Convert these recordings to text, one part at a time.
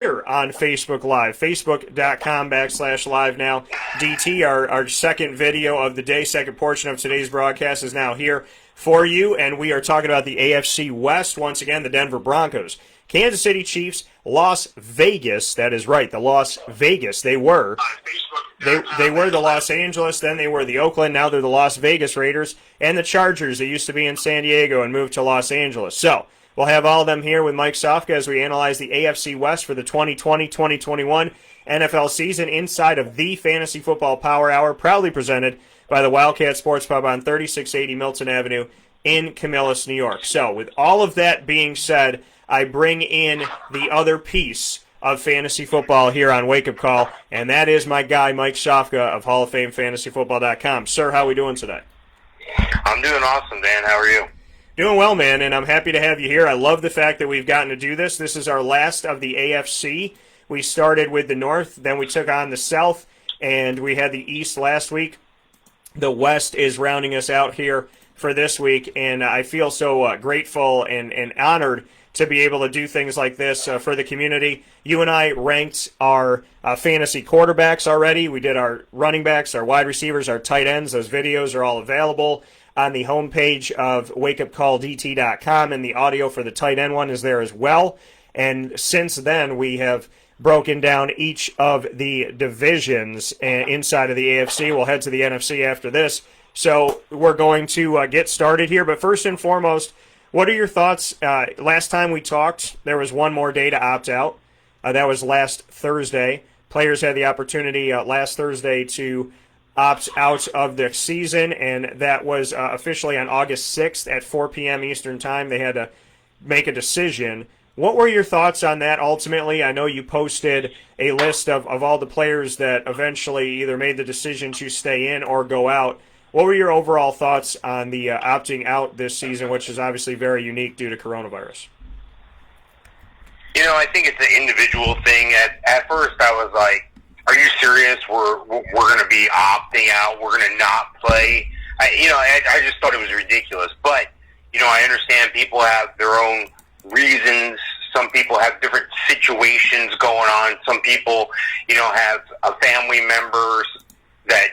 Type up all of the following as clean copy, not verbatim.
Here on Facebook Live, facebook.com/live now. DT, our second video of the day, second portion of today's broadcast is now here for you, and we are talking about the AFC West. Once again, the Denver Broncos, Kansas City Chiefs, Las Vegas. That is right, the Las Vegas. They were the Los Angeles, then they were the Oakland, now they're the Las Vegas Raiders, and the Chargers. They used to be in San Diego and moved to Los Angeles. So we'll have all of them here with Mike Sofka as we analyze the AFC West for the 2020-2021 NFL season inside of the Fantasy Football Power Hour, proudly presented by the Wildcat Sports Pub on 3680 Milton Avenue in Camillus, New York. So with all of that being said, I bring in the other piece of fantasy football here on Wake Up Call, and that is my guy, Mike Sofka of Hall of Fame FantasyFootball.com. Sir, how are we doing today? I'm doing awesome, Dan. How are you? Doing well, man, and I'm happy to have you here. I love the fact that we've gotten to do this. This is our last of the AFC. We started with the North, then we took on the South, and we had the East last week. The West is rounding us out here for this week, and I feel so grateful and honored to be able to do things like this for the community. You and I ranked our fantasy quarterbacks already. We did our running backs, our wide receivers, our tight ends. Those videos are all available on the homepage of WakeUpCallDT.com, and the audio for the tight end one is there as well. And since then, we have broken down each of the divisions inside of the AFC. We'll head to the NFC after this. So we're going to get started here. But first and foremost, what are your thoughts? Last time we talked, there was one more day to opt out. That was last Thursday. Players had the opportunity last Thursday to opt out of the season, and that was officially on August 6th at 4 p.m. Eastern Time. They had to make a decision. What were your thoughts on that ultimately? I know you posted a list of all the players that eventually either made the decision to stay in or go out. What were your overall thoughts on the opting out this season, which is obviously very unique due to coronavirus? You know, I think it's an individual thing. At first, I was like, "Are you serious? We're going to be opting out. We're going to not play." I just thought it was ridiculous. But I understand people have their own reasons. Some people have different situations going on. Some people, have a family members that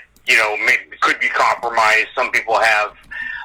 could be compromised. Some people have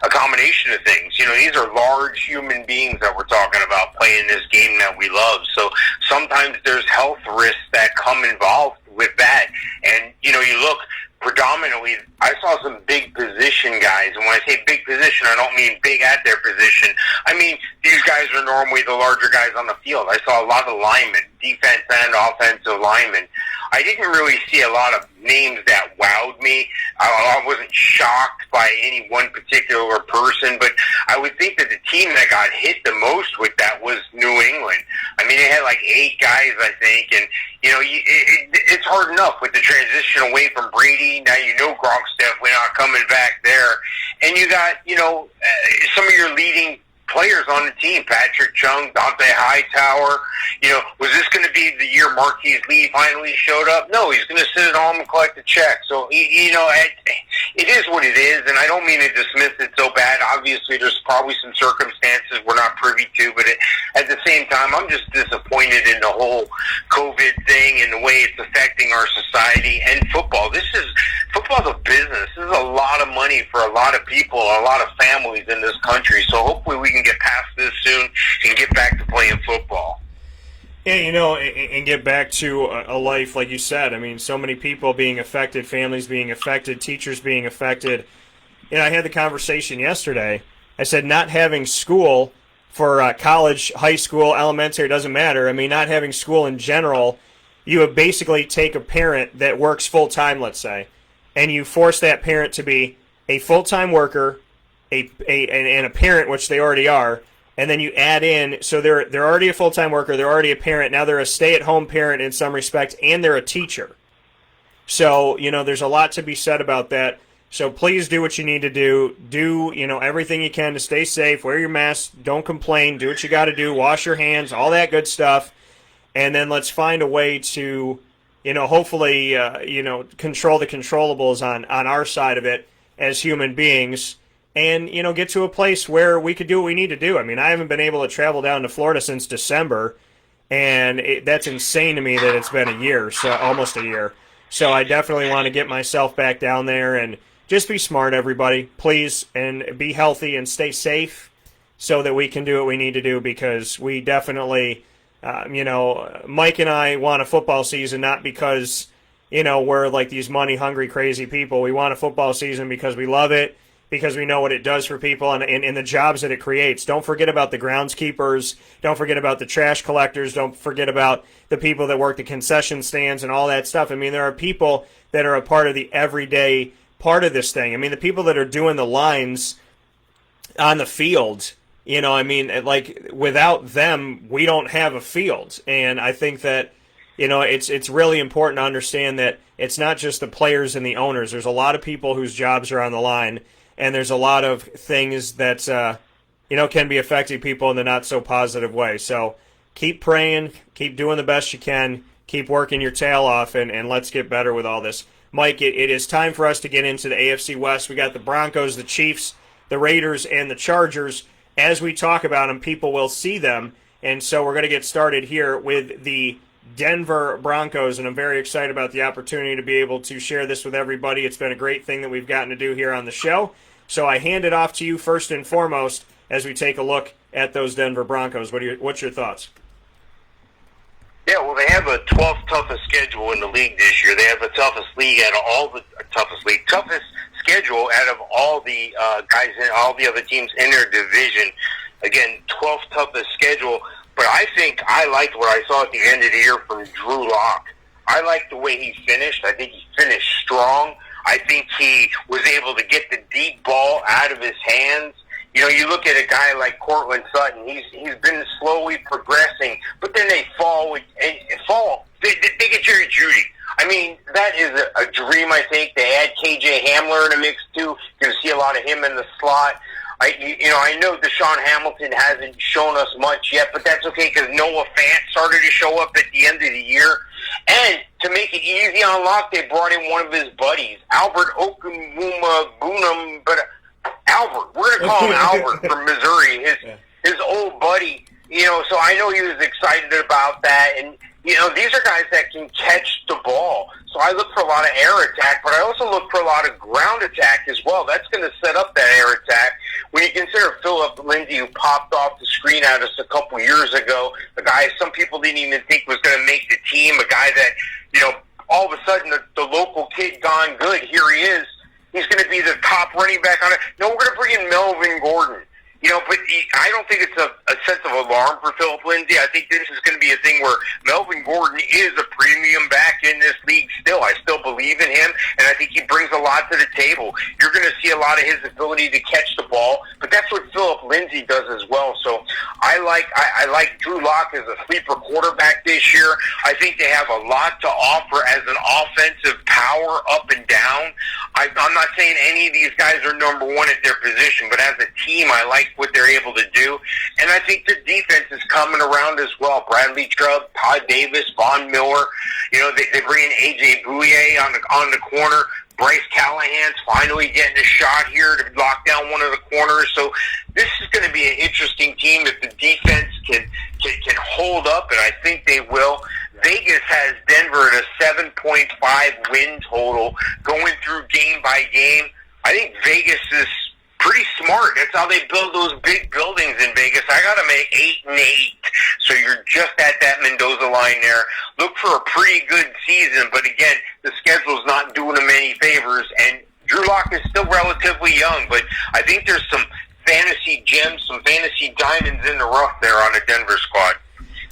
a combination of things. These are large human beings that we're talking about playing this game that we love. So sometimes there's health risks that come involved with that. And, you look predominantly, I saw some big position guys. And when I say big position, I don't mean big at their position. I mean, these guys are normally the larger guys on the field. I saw a lot of linemen, defense and offensive linemen. I didn't really see a lot of names that wowed me. I wasn't shocked by any one particular person, but I would think that the team that got hit the most with that was New England. I mean, they had like 8 guys, I think, and, it's hard enough with the transition away from Brady. Now Gronk's definitely not coming back there. And you got, some of your leading players on the team, Patrick Chung, Dante Hightower. Was this going to be the year Marquise Lee finally showed up? No, he's going to sit at home and collect a check. So, it is what it is, and I don't mean to dismiss it so bad. Obviously, there's probably some circumstances we're not privy to, but at the same time, I'm just disappointed in the whole COVID thing and the way it's affecting our society and football. Football's a business. This is a lot of money for a lot of people, a lot of families in this country. So hopefully we can get past this soon and get back to playing football. Yeah, and get back to a life, like you said. I mean, so many people being affected, families being affected, teachers being affected. I had the conversation yesterday. I said not having school for college, high school, elementary, doesn't matter. I mean, not having school in general, you would basically take a parent that works full-time, let's say, and you force that parent to be a full-time worker, and a parent, which they already are, and then you add in, so they're already a full-time worker, they're already a parent, now they're a stay-at-home parent in some respect, and they're a teacher. So, there's a lot to be said about that. So please do what you need to do. Do, everything you can to stay safe, wear your mask, don't complain, do what you got to do, wash your hands, all that good stuff, and then let's find a way to, hopefully, control the controllables on our side of it as human beings. And, get to a place where we could do what we need to do. I mean, I haven't been able to travel down to Florida since December, And that's insane to me that it's been a year, so almost a year. So I definitely want to get myself back down there and just be smart, everybody, please, and be healthy and stay safe so that we can do what we need to do, because we definitely, Mike and I want a football season not because, we're like these money-hungry, crazy people. We want a football season because we love it, because we know what it does for people and the jobs that it creates. Don't forget about the groundskeepers. Don't forget about the trash collectors. Don't forget about the people that work the concession stands and all that stuff. I mean, there are people that are a part of the everyday part of this thing. I mean, the people that are doing the lines on the field, like without them, we don't have a field. And I think that, it's really important to understand that it's not just the players and the owners. There's a lot of people whose jobs are on the line. And there's a lot of things that, can be affecting people in a not so positive way. So keep praying, keep doing the best you can, keep working your tail off, and let's get better with all this. Mike, it is time for us to get into the AFC West. We got the Broncos, the Chiefs, the Raiders, and the Chargers. As we talk about them, people will see them. And so we're going to get started here with the Denver Broncos, and I'm very excited about the opportunity to be able to share this with everybody. It's been a great thing that we've gotten to do here on the show. So I hand it off to you first and foremost as we take a look at those Denver Broncos. What's your thoughts? Yeah, well, they have a 12th toughest schedule in the league this year. They have the toughest schedule out of all the guys in all the other teams in their division. Again, 12th toughest schedule. But I think I liked what I saw at the end of the year from Drew Lock. I liked the way he finished. I think he finished strong. I think he was able to get the deep ball out of his hands. You look at a guy like Cortland Sutton. He's been slowly progressing, but then they fall. They get Jerry Jeudy. I mean, that is a dream. I think they add KJ Hamler in the mix too. You're going to see a lot of him in the slot. I know Deshaun Hamilton hasn't shown us much yet, but that's okay because Noah Fant started to show up at the end of the year. And to make it easy on Lock, they brought in one of his buddies, Albert Okunwuma, but Albert. We're going to call him Albert from Missouri, his old buddy. So I know he was excited about that. And, these are guys that can catch the ball. So I look for a lot of air attack, but I also look for a lot of ground attack as well. That's going to set up that air attack. When you consider Philip Lindsay, who popped off the screen at us a couple years ago, a guy some people didn't even think was going to make the team, a guy that, all of a sudden the local kid gone good, here he is. He's going to be the top running back on it. No, we're going to bring in Melvin Gordon. But I don't think it's a sense of alarm for Philip Lindsay. I think this is going to be a thing where Melvin Gordon is a premium back in this league still. I still believe in him, and I think he brings a lot to the table. You're going to see a lot of his ability to catch the ball, but that's what Philip Lindsay does as well. So I like Drew Lock as a sleeper quarterback this year. I think they have a lot to offer as an offensive power up and down. I'm not saying any of these guys are number one at their position, but as a team, I like what they're able to do. And I think the defense is coming around as well. Bradley Chubb, Todd Davis, Von Miller. They bring in A.J. Bouye on the corner. Bryce Callahan's finally getting a shot here to lock down one of the corners. So this is going to be an interesting team if the defense can hold up, and I think they will. Vegas has Denver at a 7.5 win total going through game by game. I think Vegas is pretty smart. That's how they build those big buildings in Vegas. I got them at 8-8. So you're just at that Mendoza line there. Look for a pretty good season, but again, the schedule's not doing them any favors. And Drew Lock is still relatively young, but I think there's some fantasy gems, some fantasy diamonds in the rough there on the Denver squad.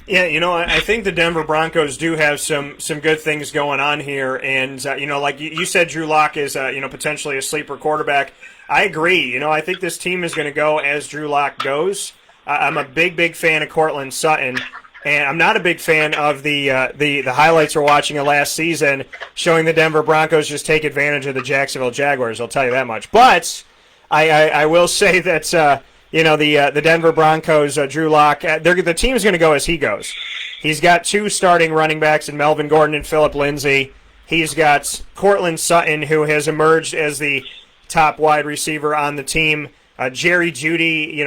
Yeah, I think the Denver Broncos do have some good things going on here. And, like you said, Drew Lock is, potentially a sleeper quarterback. I agree. I think this team is going to go as Drew Lock goes. I'm a big fan of Cortland Sutton, and I'm not a big fan of the highlights we're watching of last season showing the Denver Broncos just take advantage of the Jacksonville Jaguars. I'll tell you that much. But I will say that the Denver Broncos, Drew Lock, the team is going to go as he goes. He's got two starting running backs in Melvin Gordon and Philip Lindsay. He's got Cortland Sutton, who has emerged as the top wide receiver on the team. Jerry Jeudy,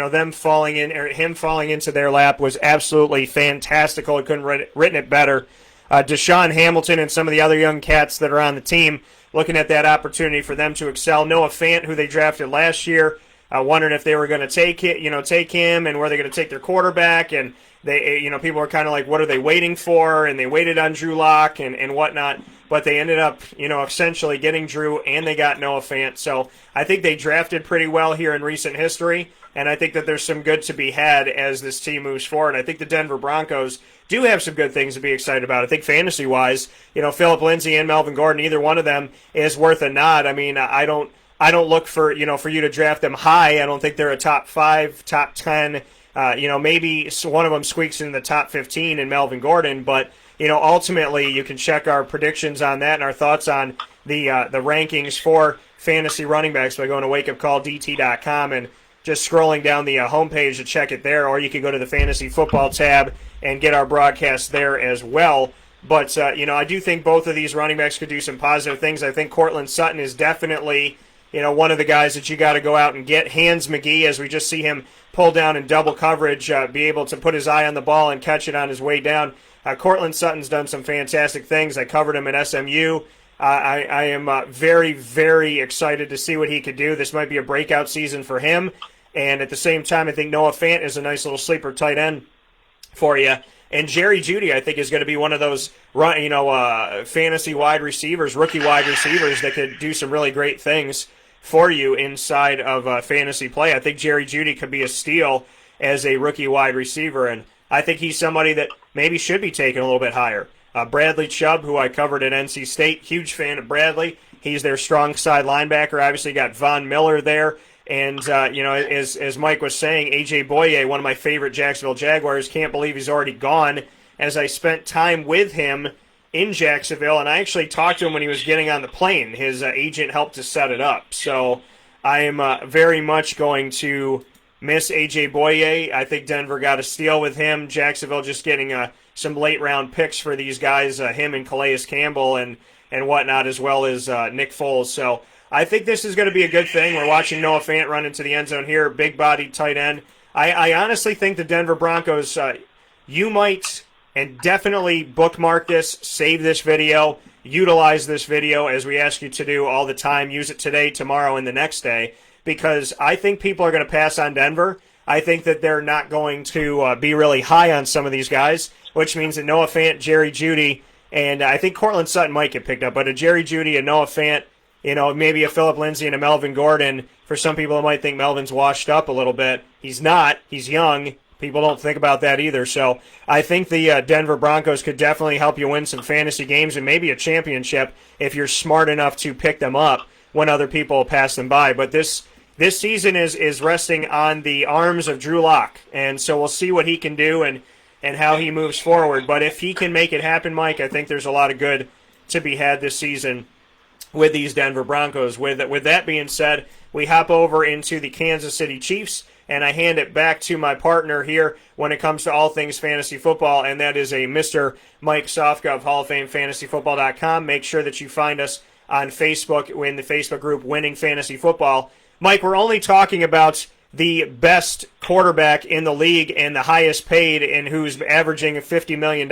him falling into their lap was absolutely fantastical. I couldn't written it better. Deshaun Hamilton and some of the other young cats that are on the team, looking at that opportunity for them to excel. Noah Fant, who they drafted last year, wondering if they were going to take him, and were they going to take their quarterback, and they, people were kind of like, what are they waiting for? And they waited on Drew Lock and whatnot, but they ended up, essentially getting Drew, and they got Noah Fant. So I think they drafted pretty well here in recent history, and I think that there's some good to be had as this team moves forward. I think the Denver Broncos do have some good things to be excited about. I think fantasy-wise, Phillip Lindsay and Melvin Gordon, either one of them is worth a nod. I mean, I don't look for you to draft them high. I don't think they're a top 5, top 10. Maybe one of them squeaks in the top 15 in Melvin Gordon, but ultimately you can check our predictions on that and our thoughts on the rankings for fantasy running backs by going to WakeUpCallDT.com and just scrolling down the homepage to check it there, or you can go to the fantasy football tab and get our broadcast there as well. But I do think both of these running backs could do some positive things. I think Cortland Sutton is definitely one of the guys that you got to go out and get. Hans McGee, as we just see him pull down in double coverage, be able to put his eye on the ball and catch it on his way down. Cortland Sutton's done some fantastic things. I covered him at SMU. I am very, very excited to see what he could do. This might be a breakout season for him. And at the same time, I think Noah Fant is a nice little sleeper tight end for you. And Jerry Jeudy, I think, is going to be one of those fantasy wide receivers, rookie wide receivers that could do some really great things for you inside of fantasy play. I think Jerry Jeudy could be a steal as a rookie wide receiver, and I think he's somebody that maybe should be taken a little bit higher. Bradley Chubb, who I covered at NC State, huge fan of Bradley. He's their strong side linebacker. Obviously got Von Miller there. And, as Mike was saying, A.J. Boye, one of my favorite Jacksonville Jaguars, can't believe he's already gone, as I spent time with him in Jacksonville, and I actually talked to him when he was getting on the plane. His agent helped to set it up. So I am very much going to miss A.J. Boye. I think Denver got a steal with him. Jacksonville just getting some late-round picks for these guys, him and Calais Campbell and whatnot, as well as Nick Foles. So I think this is going to be a good thing. We're watching Noah Fant run into the end zone here, big-bodied tight end. I honestly think the Denver Broncos, you might and definitely bookmark this, save this video, utilize this video as we ask you to do all the time. Use it today, tomorrow, and the next day, because I think people are going to pass on Denver. I think that they're not going to be really high on some of these guys, which means that Noah Fant, Jerry Jeudy, and I think Cortland Sutton might get picked up, but a Jerry Jeudy and Noah Fant, maybe a Phillip Lindsay and a Melvin Gordon. For some people, it might think Melvin's washed up a little bit. He's not. He's young. People don't think about that either. So I think the Denver Broncos could definitely help you win some fantasy games and maybe a championship if you're smart enough to pick them up when other people pass them by. But this season is resting on the arms of Drew Lock, and so we'll see what he can do and how he moves forward. But if he can make it happen, Mike, I think there's a lot of good to be had this season with these Denver Broncos. With that being said, we hop over into the Kansas City Chiefs, and I hand it back to my partner here when it comes to all things fantasy football, and that is a Mr. Mike Sofka of Hall of Fame FantasyFootball.com. Make sure that you find us on Facebook in the Facebook group Winning Fantasy Football. Mike, we're only talking about the best quarterback in the league and the highest paid, and who's averaging $50 million.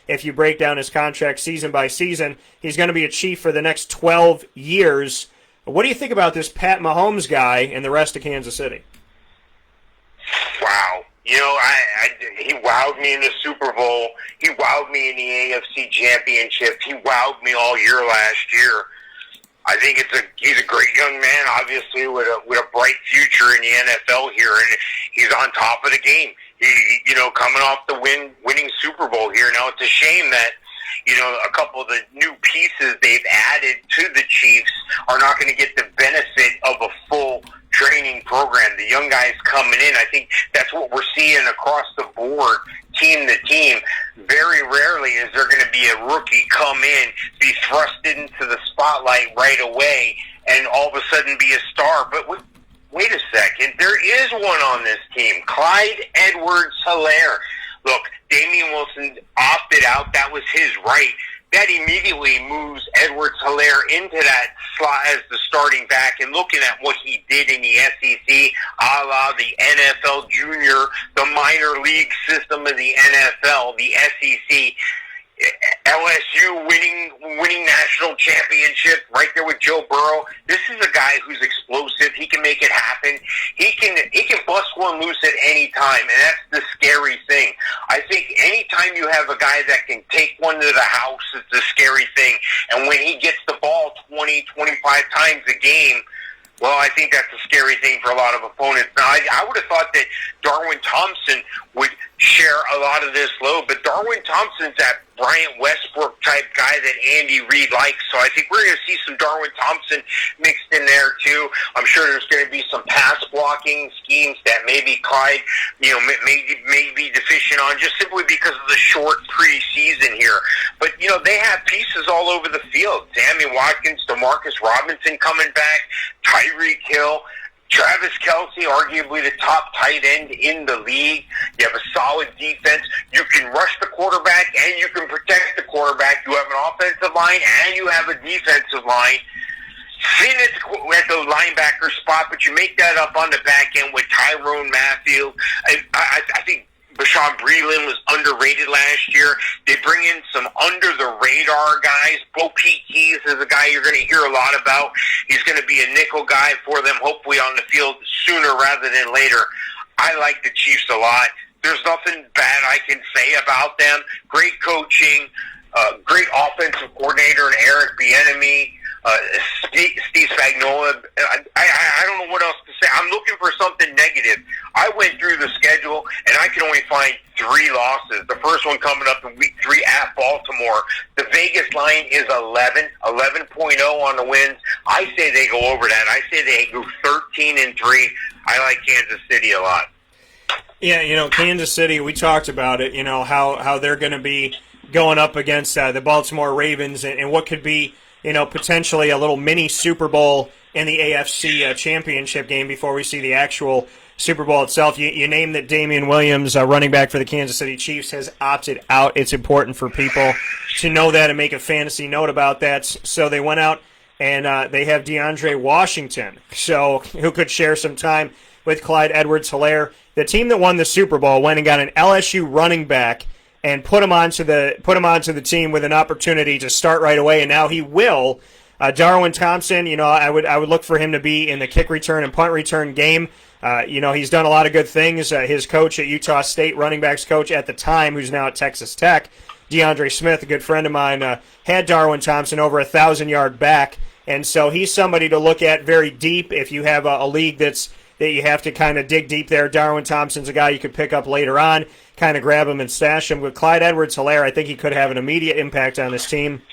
If you break down his contract season by season, he's going to be a Chief for the next 12 years. What do you think about this Pat Mahomes guy and the rest of Kansas City? Wow. He wowed me in the Super Bowl. He wowed me in the AFC Championship. He wowed me all year last year. I think he's a great young man, obviously, with a bright future in the NFL here, and he's on top of the game. He coming off the winning Super Bowl here. Now it's a shame that a couple of the new pieces they've added to the Chiefs are not going to get the benefit of a full training program. The young guys coming in, I think that's what we're seeing across the board, team to team. Very rarely is there going to be a rookie come in, be thrust into the spotlight right away, and all of a sudden be a star. But wait a second, there is one on this team, Clyde Edwards-Helaire. Look, Damien Wilson opted out. That was his right that immediately moves Edwards-Helaire into that slot as the starting back. And looking at what he did in the SEC, a la the NFL junior, the minor league system of the NFL, the SEC, LSU winning national championship right there with Joe Burrow. This is a guy who's explosive. He can make it happen. He can bust one loose at any time, and that's the scary thing. I think anytime you have a guy that can take one to the house, it's a scary thing. And when he gets the ball 20, 25 times a game, well, I think that's a scary thing for a lot of opponents. Now, I would have thought that Darwin Thompson would share a lot of this load, but Darwin Thompson's that Bryant Westbrook type guy that Andy Reid likes. So I think we're going to see some Darwin Thompson mixed in there too. I'm sure there's going to be some pass blocking schemes that maybe Clyde, may be deficient on just simply because of the short preseason here. But they have pieces all over the field. Sammy Watkins, DeMarcus Robinson coming back, Tyreke Hill, Travis Kelce, arguably the top tight end in the league. You have a solid defense. You can rush the quarterback and you can protect the quarterback. You have an offensive line and you have a defensive line. Thin at the linebacker spot, but you make that up on the back end with Tyrone Matthew. I think Bashawn Breeland was underrated last year. They bring in some under-the-radar guys. Bo Pete Keys is a guy you're going to hear a lot about. He's going to be a nickel guy for them, hopefully on the field sooner rather than later. I like the Chiefs a lot. There's nothing bad I can say about them. Great coaching, great offensive coordinator in Eric Bieniemy. Steve Spagnuolo. I don't know what else to say. I'm looking for something negative. I went through the schedule, and I can only find 3 losses. The first one coming up in Week 3 at Baltimore. The Vegas line is 11.0 on the wins. I say they go over that. I say they go 13-3. I like Kansas City a lot. Yeah, Kansas City, we talked about it, how they're going to be going up against the Baltimore Ravens and what could be potentially a little mini Super Bowl in the AFC championship game before we see the actual Super Bowl itself. You named that Damien Williams, running back for the Kansas City Chiefs, has opted out. It's important for people to know that and make a fantasy note about that. So they went out and they have DeAndre Washington, so who could share some time with Clyde Edwards-Helaire. The team that won the Super Bowl went and got an LSU running back and put him onto the team with an opportunity to start right away, and now he will. Darwin Thompson, I would look for him to be in the kick return and punt return game. He's done a lot of good things. His coach at Utah State, running backs coach at the time, who's now at Texas Tech, DeAndre Smith, a good friend of mine, had Darwin Thompson over 1,000-yard back, and so he's somebody to look at very deep if you have a league that you have to kind of dig deep there. Darwin Thompson's a guy you could pick up later on, kind of grab him and stash him. With Clyde Edwards-Helaire, I think he could have an immediate impact on this team.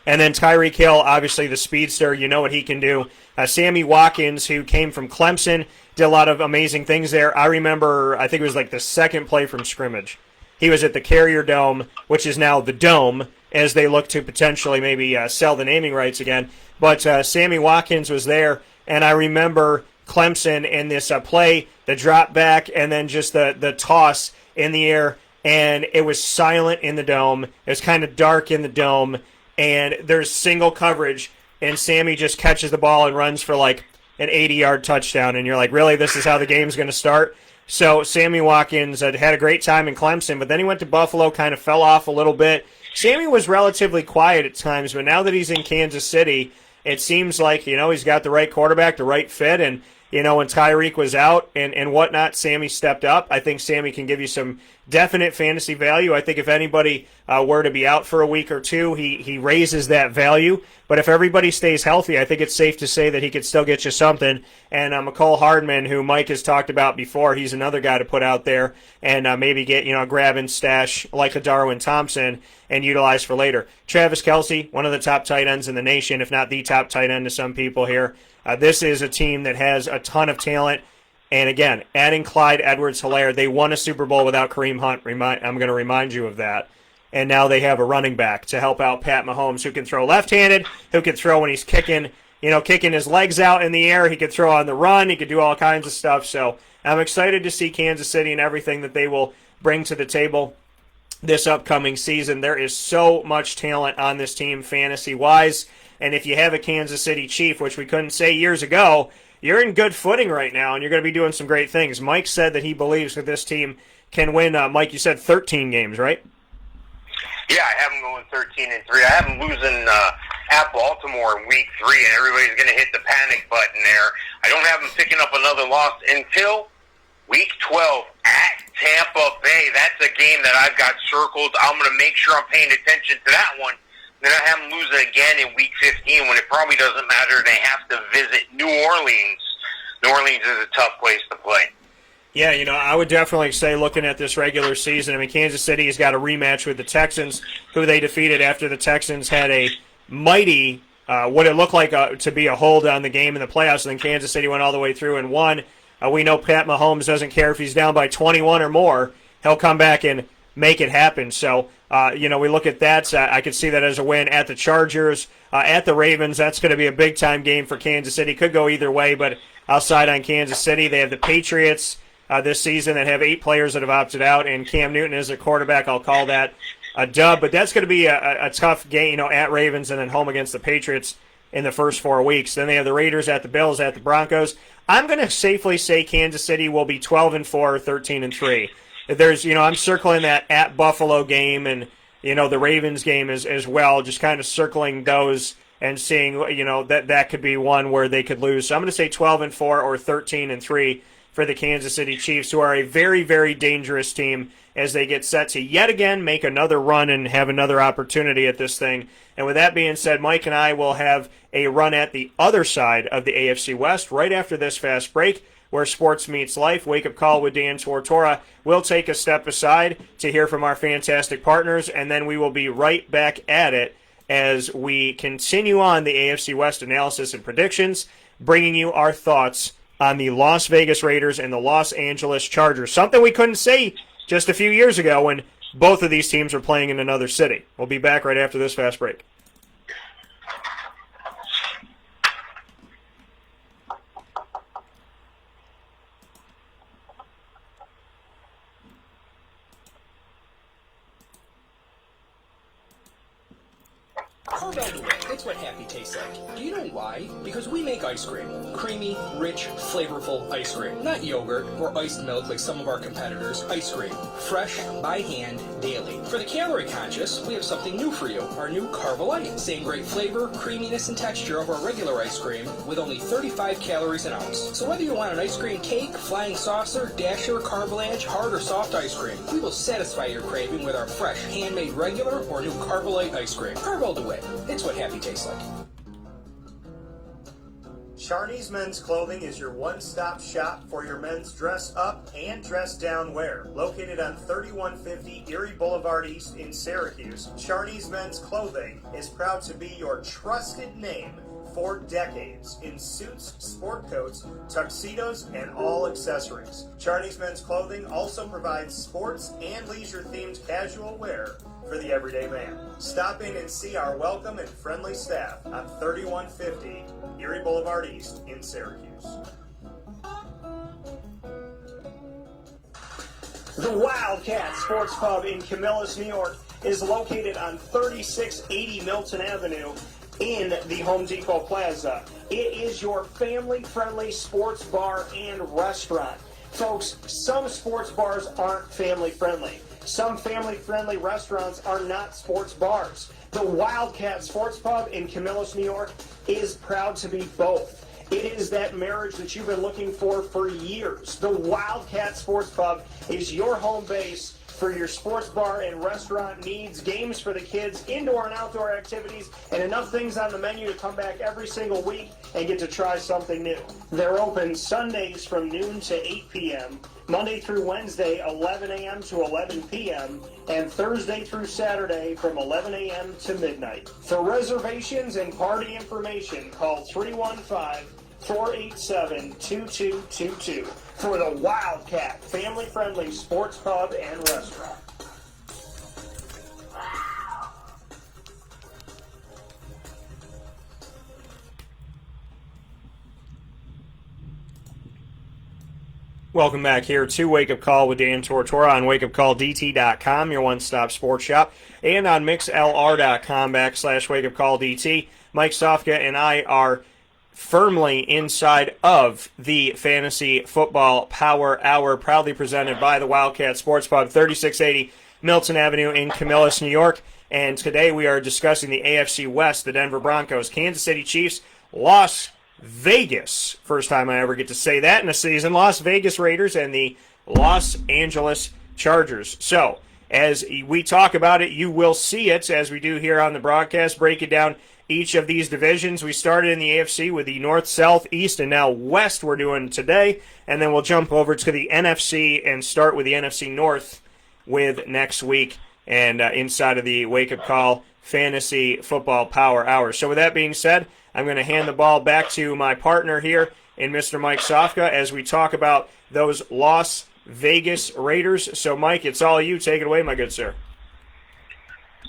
And then Tyreke Hill, obviously the speedster, you know what he can do. Sammy Watkins, who came from Clemson, did a lot of amazing things there. I remember, I think it was like the second play from scrimmage. He was at the Carrier Dome, which is now the Dome, as they look to potentially maybe sell the naming rights again. But Sammy Watkins was there, and I remember Clemson in this play, the drop back, and then just the toss in the air, and it was silent in the Dome. It was kind of dark in the Dome, and there's single coverage, and Sammy just catches the ball and runs for like an 80-yard touchdown, and you're like, really, this is how the game's going to start? So Sammy Watkins had a great time in Clemson, but then he went to Buffalo, kind of fell off a little bit. Sammy was relatively quiet at times, but now that he's in Kansas City, it seems like, he's got the right quarterback, the right fit, and when Tyreke was out and whatnot, Sammy stepped up. I think Sammy can give you some definite fantasy value. I think if anybody were to be out for a week or two, he raises that value. But if everybody stays healthy, I think it's safe to say that he could still get you something. And McCole Hardman, who Mike has talked about before, he's another guy to put out there and maybe get, grab and stash like a Darwin Thompson and utilize for later. Travis Kelce, one of the top tight ends in the nation, if not the top tight end to some people here. This is a team that has a ton of talent. And again, adding Clyde Edwards-Helaire, they won a Super Bowl without Kareem Hunt. I'm going to remind you of that. And now they have a running back to help out Pat Mahomes, who can throw left-handed, who can throw when he's kicking his legs out in the air. He could throw on the run. He could do all kinds of stuff. So I'm excited to see Kansas City and everything that they will bring to the table. this upcoming season. There is so much talent on this team fantasy-wise, and if you have a Kansas City Chief, which we couldn't say years ago, you're in good footing right now, and you're going to be doing some great things. Mike said that he believes that this team can win, Mike, you said 13 games, right? Yeah, I have them going 13-3. I have them losing at Baltimore in Week 3, and everybody's going to hit the panic button there. I don't have them picking up another loss until Week 12 at Tampa Bay. That's a game that I've got circled. I'm going to make sure I'm paying attention to that one. Then I have them losing again in Week 15 when it probably doesn't matter. They have to visit New Orleans. New Orleans is a tough place to play. Yeah, I would definitely say looking at this regular season, Kansas City has got a rematch with the Texans, who they defeated after the Texans had a mighty, what it looked like to be a hold on the game in the playoffs, and then Kansas City went all the way through and won. We know Pat Mahomes doesn't care if he's down by 21 or more. He'll come back and make it happen. So, we look at that. I could see that as a win at the Chargers. At the Ravens, that's going to be a big-time game for Kansas City. Could go either way, but I'll side on Kansas City. They have the Patriots this season that have 8 players that have opted out, and Cam Newton is a quarterback. I'll call that a dub, but that's going to be a tough game, at Ravens and then home against the Patriots in the first 4 weeks. Then they have the Raiders, at the Bills, at the Broncos. I'm going to safely say Kansas City will be 12-4 or 13-3. There's, I'm circling that at Buffalo game and, the Ravens game as well, just kind of circling those and seeing, that could be one where they could lose. So I'm going to say 12-4 or 13-3 for the Kansas City Chiefs, who are a very, very dangerous team as they get set to yet again make another run and have another opportunity at this thing. And with that being said, Mike and I will have a run at the other side of the AFC West right after this fast break, where sports meets life. Wake Up Call with Dan Tortora. We'll take a step aside to hear from our fantastic partners, and then we will be right back at it as we continue on the AFC West analysis and predictions, bringing you our thoughts on the Las Vegas Raiders and the Los Angeles Chargers. Something we couldn't say just a few years ago when both of these teams were playing in another city. We'll be back right after this fast break. It's what happy tastes like. Do you know why? Because we make ice cream. Creamy, rich, flavorful ice cream. Not yogurt or iced milk like some of our competitors. Ice cream. Fresh, by hand, daily. For the calorie conscious, we have something new for you. Our new Carbolite. Same great flavor, creaminess, and texture of our regular ice cream with only 35 calories an ounce. So whether you want an ice cream cake, flying saucer, dasher, carbolanche, hard or soft ice cream, we will satisfy your craving with our fresh, handmade regular or new Carbolite ice cream. Carbo DeWitt. It's what happy tastes like. Charney's Men's Clothing is your one-stop shop for your men's dress up and dress down wear. Located on 3150 Erie Boulevard East in Syracuse, Charney's Men's Clothing is proud to be your trusted name for decades in suits, sport coats, tuxedos, and all accessories. Charney's Men's Clothing also provides sports and leisure-themed casual wear for the everyday man. Stop in and see our welcome and friendly staff on 3150 Erie Boulevard East in Syracuse. The Wildcat Sports Pub in Camillus, New York is located on 3680 Milton Avenue in the Home Depot Plaza. It is your family-friendly sports bar and restaurant. Folks, some sports bars aren't family-friendly. Some family-friendly restaurants are not sports bars. The Wildcat Sports Pub in Camillus, New York is proud to be both. It is that marriage that you've been looking for years. The Wildcat Sports Pub is your home base for your sports bar and restaurant needs, games for the kids, indoor and outdoor activities, and enough things on the menu to come back every single week and get to try something new. They're open Sundays from noon to 8 p.m., Monday through Wednesday, 11 a.m. to 11 p.m., and Thursday through Saturday from 11 a.m. to midnight. For reservations and party information, call 315-487-2222 for the Wildcat family-friendly sports pub and restaurant. Welcome back here to Wake Up Call with Dan Tortora on WakeUpCallDT.com, your one-stop sports shop, and on MixLR.com/WakeUpCallDT. Mike Sofka and I are firmly inside of the Fantasy Football Power Hour, proudly presented by the Wildcat Sports Pub, 3680 Milton Avenue in Camillus, New York. And today we are discussing the AFC West, the Denver Broncos, Kansas City Chiefs, Las Vegas, first time I ever get to say that in a season, Las Vegas Raiders, and the Los Angeles Chargers. So, as we talk about it, you will see it, as we do here on the broadcast, breaking down each of these divisions. We started in the AFC with the North, South, East, and now West we're doing today, and then we'll jump over to the NFC and start with the NFC North with next week, and inside of the Wake Up Call Fantasy Football Power Hour. So with that being said, I'm going to hand the ball back to my partner here in Mr. Mike Sofka as we talk about those Las Vegas Raiders. So, Mike, it's all you. Take it away, my good sir.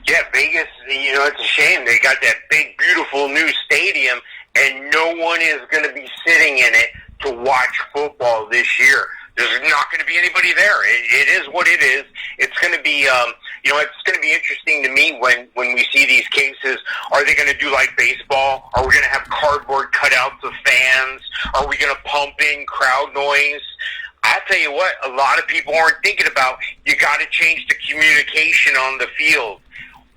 Yeah, Vegas, it's a shame. They got that big, beautiful new stadium, and no one is going to be sitting in it to watch football this year. There's not going to be anybody there. It is what it is. It's going to be, it's going to be interesting to me when we see these cases. Are they going to do like baseball? Are we going to have cardboard cutouts of fans? Are we going to pump in crowd noise? I'll tell you what, a lot of people aren't thinking about, you got to change the communication on the field.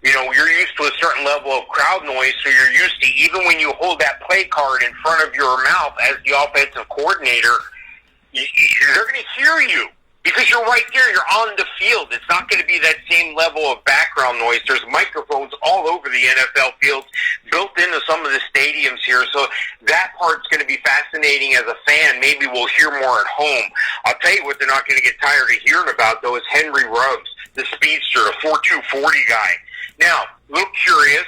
You're used to a certain level of crowd noise, so you're used to, even when you hold that play card in front of your mouth as the offensive coordinator, they're going to hear you because you're right there. You're on the field. It's not going to be that same level of background noise. There's microphones all over the NFL fields built into some of the stadiums here. So that part's going to be fascinating as a fan. Maybe we'll hear more at home. I'll tell you what they're not going to get tired of hearing about, though, is Henry Ruggs, the speedster, the 4.240 guy. Now, a little curious.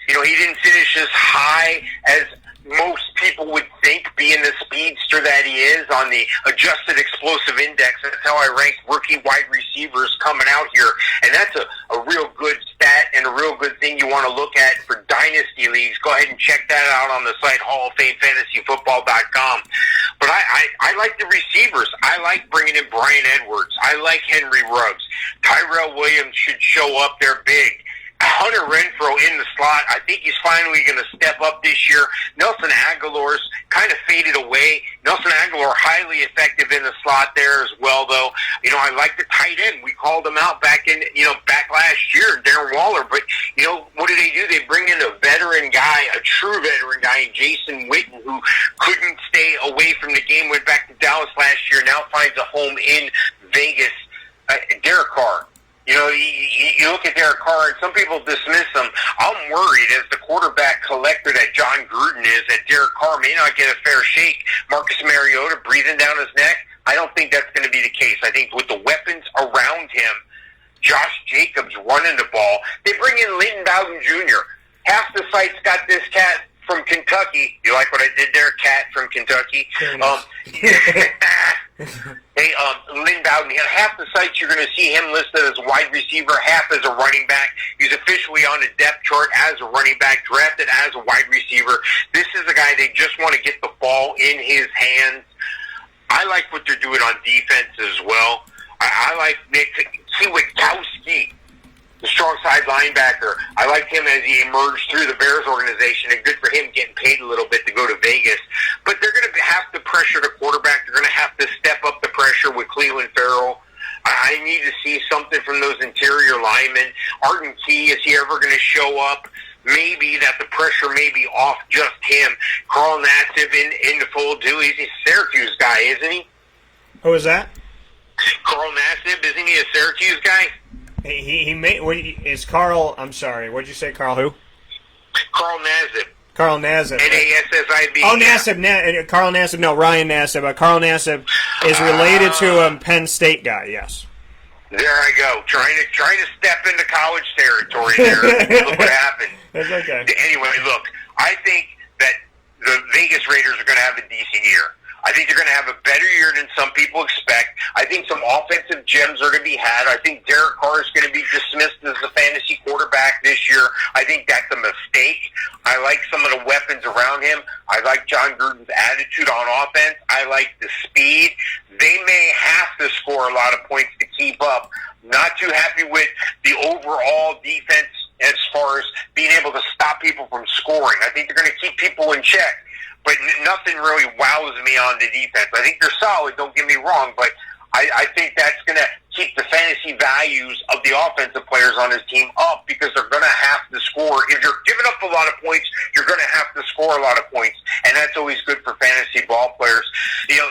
He didn't finish as high as most people would think, being the speedster that he is on the adjusted explosive index. That's how I rank rookie wide receivers coming out here. And that's a real good stat and a real good thing you want to look at for dynasty leagues. Go ahead and check that out on the site, Hall of Fame FantasyFootball.com. But I like the receivers. I like bringing in Brian Edwards. I like Henry Ruggs. Tyrell Williams should show up there big. Hunter Renfro in the slot. I think he's finally going to step up this year. Nelson Aguilar's kind of faded away. Nelson Aguilar, highly effective in the slot there as well, though. I like the tight end. We called him out back last year, Darren Waller. But, what do? They bring in a veteran guy, a true veteran guy, Jason Wynton, who couldn't stay away from the game, went back to Dallas last year, now finds a home in Vegas. Derek Carr. You look at Derek Carr, and some people dismiss him. I'm worried, as the quarterback collector that John Gruden is, that Derek Carr may not get a fair shake. Marcus Mariota breathing down his neck. I don't think that's going to be the case. I think with the weapons around him, Josh Jacobs running the ball, they bring in Lynne Bowden Jr. Half the site's got this cat from Kentucky. You like what I did there, cat from Kentucky? Hey, Lynne Bowden, half the sites you're going to see him listed as a wide receiver, half as a running back. He's officially on the depth chart as a running back, drafted as a wide receiver. This is a guy they just want to get the ball in his hands. I like what they're doing on defense as well. I like Nick Kwiatkowski, the strong side linebacker. I liked him as he emerged through the Bears organization, and good for him getting paid a little bit to go to Vegas. But they're going to have to pressure the quarterback. They're going to have to step up the pressure with Cleveland Farrell. I need to see something from those interior linemen. Arden Key, is he ever going to show up? Maybe that the pressure may be off just him. Carl Nassib in the fold, too. He's a Syracuse guy, isn't he? Who is that? Carl Nassib, isn't he a Syracuse guy? He may. Is Carl? I'm sorry. What'd you say, Carl? Who? Carl Nassib. Carl Nassib. Nassib. Oh, Nassib. Carl Nassib. No, Ryan Nassib. Carl Nassib is related to a Penn State guy. Yes. There I go. Trying to step into college territory there. Look what happened. That's okay. Anyway, look. I think that the Vegas Raiders are going to have a decent year. I think they're going to have a better year than some people expect. I think some offensive gems are to be had. I think Derek Carr is going to be dismissed as the fantasy quarterback this year. I think that's a mistake. I like some of the weapons around him. I like John Gruden's attitude on offense. I like the speed. They may have to score a lot of points to keep up. Not too happy with the overall defense as far as being able to stop people from scoring. I think they're going to keep people in check. But nothing really wows me on the defense. I think they're solid, don't get me wrong, but I think that's going to keep the fantasy values of the offensive players on his team up because they're going to have to score. If you're giving up a lot of points, you're going to have to score a lot of points, and that's always good for fantasy ball players. You know,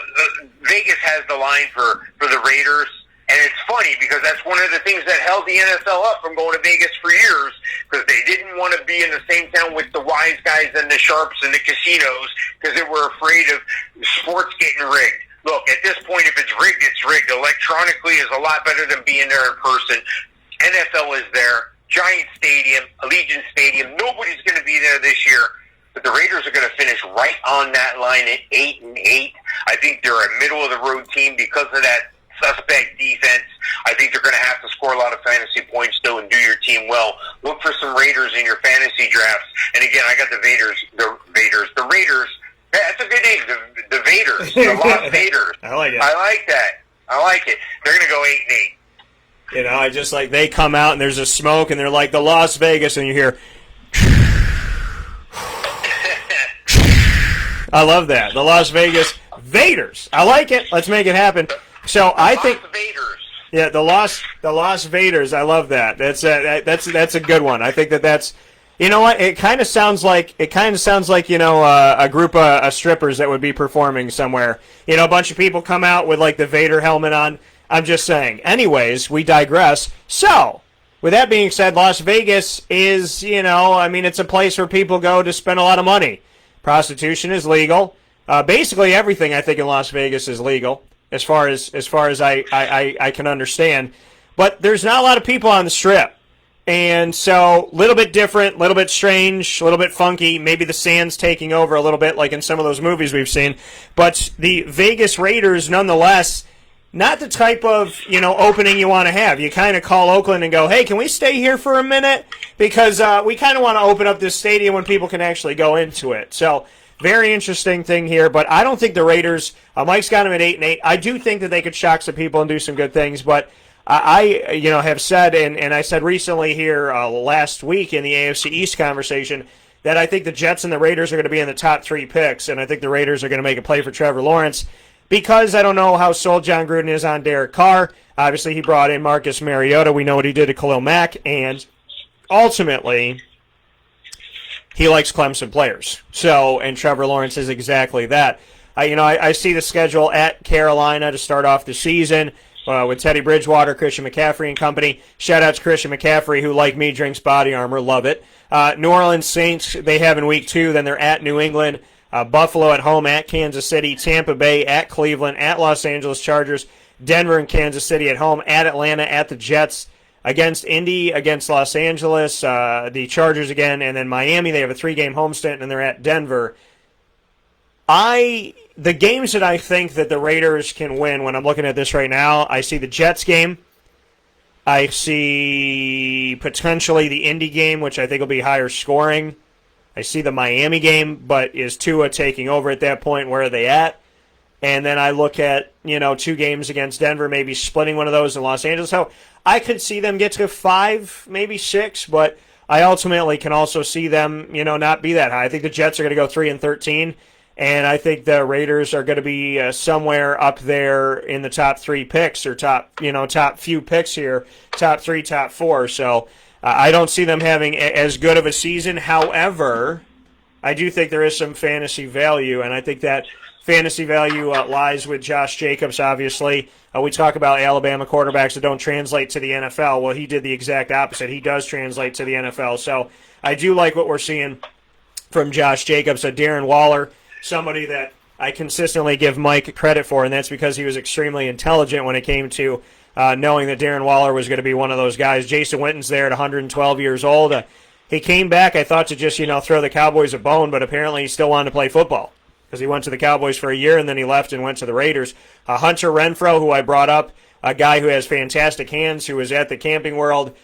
Vegas has the line for the Raiders. And it's funny because that's one of the things that held the NFL up from going to Vegas for years because they didn't want to be in the same town with the wise guys and the sharps and the casinos because they were afraid of sports getting rigged. Look, at this point, if it's rigged, it's rigged. Electronically is a lot better than being there in person. NFL is there. Giant Stadium, Allegiant Stadium. Nobody's going to be there this year. But the Raiders are going to finish right on that line at 8-8. I think they're a middle-of-the-road team because of that suspect defense. I think they're going to have to score a lot of fantasy points still and do your team well. Look for some Raiders in your fantasy drafts. And again, I got the Raiders. That's a good name, the Vaders, the Las Vaders. I like it. I like that. I like it. They're going to go 8-8. You know, I just like they come out and there's a smoke and they're like the Las Vegas and you hear. I love that. The Las Vegas Vaders. I like it. Let's make it happen. So I think, yeah, the Las Vaders. I love that. That's a good one. I think that's, you know what? It kind of sounds like you know a group of strippers that would be performing somewhere. You know, a bunch of people come out with like the Vader helmet on. I'm just saying. Anyways, we digress. So, with that being said, Las Vegas is, you know, I mean, it's a place where people go to spend a lot of money. Prostitution is legal. Basically, everything I think in Las Vegas is legal. As far as I can understand. But there's not a lot of people on the Strip. And so, a little bit different, a little bit strange, a little bit funky. Maybe the sand's taking over a little bit like in some of those movies we've seen. But the Vegas Raiders, nonetheless, not the type of, you know, opening you want to have. You kind of call Oakland and go, hey, can we stay here for a minute? Because we kind of want to open up this stadium when people can actually go into it. So, very interesting thing here, but I don't think the Raiders, Mike's got them at 8-8. I do think that they could shock some people and do some good things, but I you know, have said, and I said recently here last week in the AFC East conversation, that I think the Jets and the Raiders are going to be in the top 3 picks, and I think the Raiders are going to make a play for Trevor Lawrence because I don't know how sold John Gruden is on Derek Carr. Obviously, he brought in Marcus Mariota. We know what he did to Khalil Mack, and ultimately he likes Clemson players. So, and Trevor Lawrence is exactly that. I see the schedule at Carolina to start off the season with Teddy Bridgewater, Christian McCaffrey and company. Shout out to Christian McCaffrey, who, like me, drinks body armor. Love it. New Orleans Saints, they have in week 2. Then they're at New England. Buffalo at home, at Kansas City. Tampa Bay, at Cleveland, at Los Angeles Chargers. Denver and Kansas City at home, at Atlanta, at the Jets. Against Indy, against Los Angeles, the Chargers again, and then Miami. They have a 3-game homestand, and they're at Denver. The games that I think that the Raiders can win when I'm looking at this right now, I see the Jets game. I see potentially the Indy game, which I think will be higher scoring. I see the Miami game, but is Tua taking over at that point? Where are they at? And then I look at, 2 games against Denver, maybe splitting one of those in Los Angeles. So I could see them get to 5, maybe 6, but I ultimately can also see them, not be that high. I think the Jets are going to go 3-13, and I think the Raiders are going to be somewhere up there in the top 3 picks or top few picks here, top 3, top 4. So I don't see them having as good of a season. However, I do think there is some fantasy value, and I think that fantasy value lies with Josh Jacobs, obviously. We talk about Alabama quarterbacks that don't translate to the NFL. Well, he did the exact opposite. He does translate to the NFL. So I do like what we're seeing from Josh Jacobs. Darren Waller, somebody that I consistently give Mike credit for, and that's because he was extremely intelligent when it came to knowing that Darren Waller was going to be one of those guys. Jason Witten's there at 112 years old. He came back, I thought, to just, throw the Cowboys a bone, but apparently he still wanted to play football. because he went to the Cowboys for a year and then he left and went to the Raiders. Hunter Renfro, who I brought up, a guy who has fantastic hands, who was at the Camping World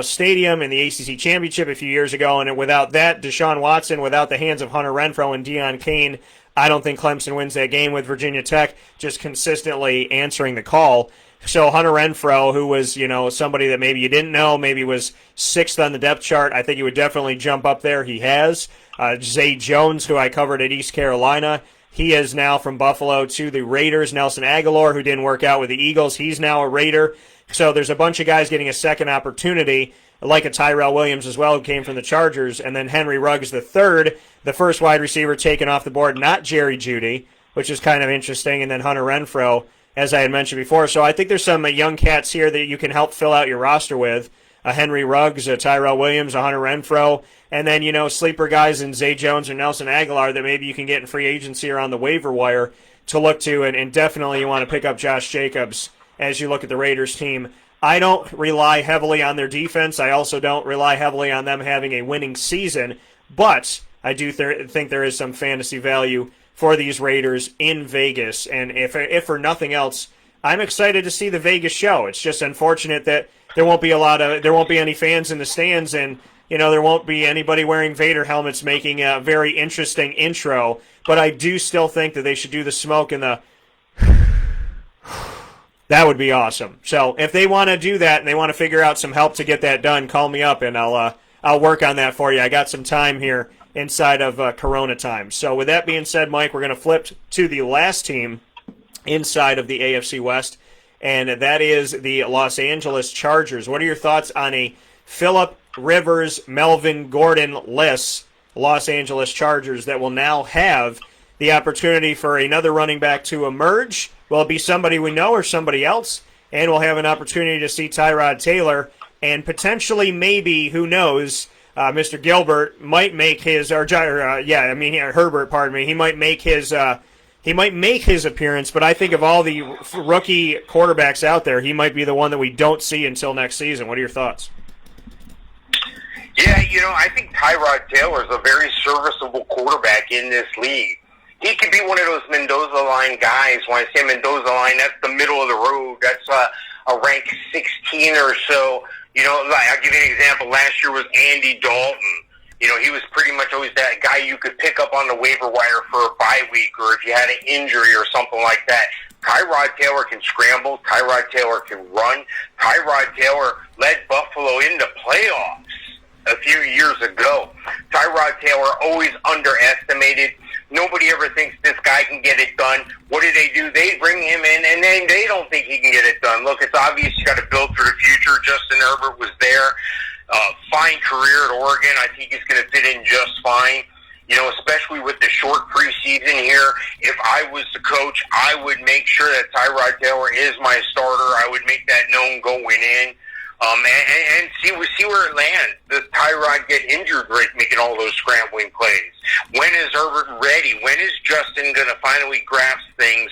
Stadium in the ACC Championship a few years ago, and without that, Deshaun Watson, without the hands of Hunter Renfro and Deion Kane, I don't think Clemson wins that game with Virginia Tech, just consistently answering the call. So Hunter Renfro, who was, somebody that maybe you didn't know, maybe was 6th on the depth chart, I think he would definitely jump up there. He has. Zay Jones, who I covered at East Carolina, he is now from Buffalo to the Raiders. Nelson Aguilar, who didn't work out with the Eagles, he's now a Raider. So there's a bunch of guys getting a second opportunity, like a Tyrell Williams as well, who came from the Chargers. And then Henry Ruggs III, the first wide receiver taken off the board, not Jerry Jeudy, which is kind of interesting. And then Hunter Renfro, as I had mentioned before. So I think there's some young cats here that you can help fill out your roster with. A Henry Ruggs, a Tyrell Williams, a Hunter Renfro, and then, sleeper guys in Zay Jones or Nelson Aguilar that maybe you can get in free agency or on the waiver wire to look to. And definitely you want to pick up Josh Jacobs as you look at the Raiders team. I don't rely heavily on their defense. I also don't rely heavily on them having a winning season, but I do think there is some fantasy value for these Raiders in Vegas. And if for nothing else, I'm excited to see the Vegas show. It's just unfortunate that there won't be any fans in the stands, and there won't be anybody wearing Vader helmets making a very interesting intro. But I do still think that they should do the smoke and the that would be awesome. So if they want to do that and they want to figure out some help to get that done, call me up and I'll work on that for you. I got some time here inside of Corona time. So with that being said, Mike, we're going to flip to the last team inside of the AFC West, and that is the Los Angeles Chargers. What are your thoughts on a Phillip Rivers, Melvin Gordon-less Los Angeles Chargers that will now have the opportunity for another running back to emerge? Will it be somebody we know or somebody else? And we'll have an opportunity to see Tyrod Taylor and potentially, maybe, who knows, Mr. Gilbert might make his, Herbert, pardon me, he might make his appearance, but I think of all the rookie quarterbacks out there, he might be the one that we don't see until next season. What are your thoughts? Yeah, I think Tyrod Taylor is a very serviceable quarterback in this league. He could be one of those Mendoza line guys. When I say Mendoza line, that's the middle of the road. That's a rank 16 or so. I'll give you an example. Last year was Andy Dalton. He was pretty much always that guy you could pick up on the waiver wire for a bye week or if you had an injury or something like that. Tyrod Taylor can scramble. Tyrod Taylor can run. Tyrod Taylor led Buffalo into playoffs a few years ago. Tyrod Taylor always underestimated. Nobody ever thinks this guy can get it done. What do? They bring him in, and then they don't think he can get it done. Look, it's obvious you got to build for the future. Justin Herbert was there. Fine career at Oregon. I think he's going to fit in just fine. Especially with the short preseason here. If I was the coach, I would make sure that Tyrod Taylor is my starter. I would make that known going in. And see where it lands. Does Tyrod get injured right making all those scrambling plays? When is Herbert ready? When is Justin going to finally grasp things